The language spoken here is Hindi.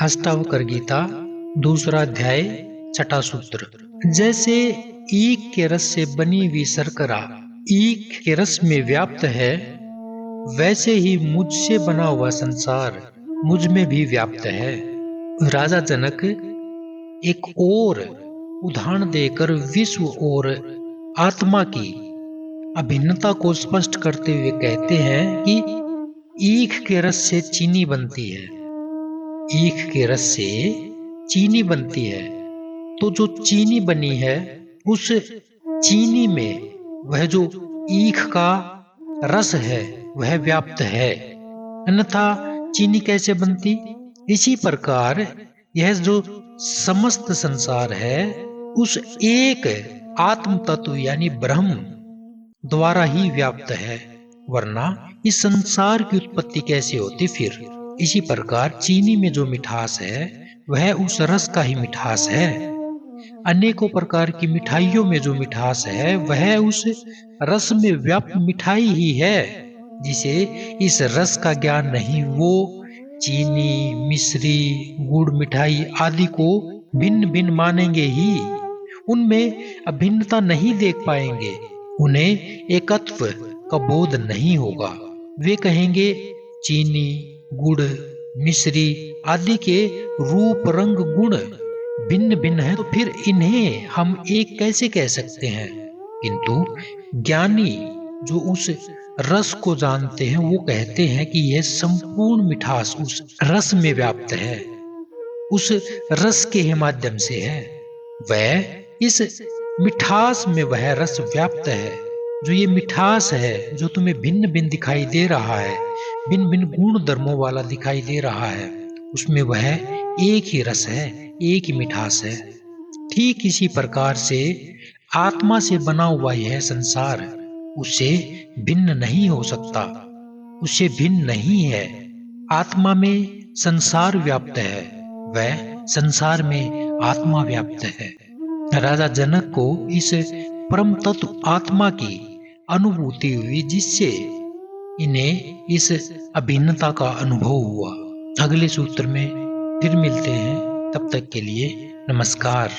अष्टावक्र गीता दूसरा अध्याय छठा सूत्र। जैसे ईख के रस से बनी हुई शर्करा ईख के रस में व्याप्त है, वैसे ही मुझसे बना हुआ संसार मुझ में भी व्याप्त है। राजा जनक एक और उदाहरण देकर विश्व और आत्मा की अभिन्नता को स्पष्ट करते हुए कहते हैं कि ईख के रस से चीनी बनती है। ईख के रस से चीनी बनती है, तो जो चीनी बनी है उस चीनी में वह जो ईख का रस है वह व्याप्त है, अन्यथा चीनी कैसे बनती। इसी प्रकार यह जो समस्त संसार है उस एक आत्म तत्व यानी ब्रह्म द्वारा ही व्याप्त है, वरना इस संसार की उत्पत्ति कैसे होती फिर। इसी प्रकार चीनी में जो मिठास है वह उस रस का ही मिठास है। अनेकों प्रकार की मिठाइयों में जो मिठास है वह उस रस में व्याप्त मिठाई ही है। जिसे इस रस का ज्ञान नहीं वो चीनी, मिश्री, गुड़ मिठाई आदि को भिन्न भिन्न मानेंगे ही, उनमें अभिन्नता नहीं देख पाएंगे, उन्हें एकत्व का बोध नहीं होगा। वे कहेंगे चीनी, गुड़, मिश्री आदि के रूप, रंग, गुण भिन्न भिन्न है, तो फिर इन्हें हम एक कैसे कह सकते हैं। किंतु ज्ञानी जो उस रस को जानते हैं वो कहते हैं कि यह संपूर्ण मिठास उस रस में व्याप्त है, उस रस के माध्यम से है। वह इस मिठास में वह रस व्याप्त है। जो ये मिठास है जो तुम्हें भिन्न भिन्न दिखाई दे रहा है, भिन्न भिन्न गुण धर्मों वाला दिखाई दे रहा है, उसमें वह एक ही रस है, एक ही मिठास है। ठीक इसी प्रकार से आत्मा से बना हुआ यह संसार उससे भिन्न नहीं हो सकता, उससे भिन्न नहीं है। आत्मा में संसार व्याप्त है, वह संसार में आत्मा व्याप्त है। राजा जनक को इस परम तत्व आत्मा की अनुभूति हुई, जिससे इन्हें इस अभिन्नता का अनुभव हुआ। अगले सूत्र में फिर मिलते हैं, तब तक के लिए नमस्कार।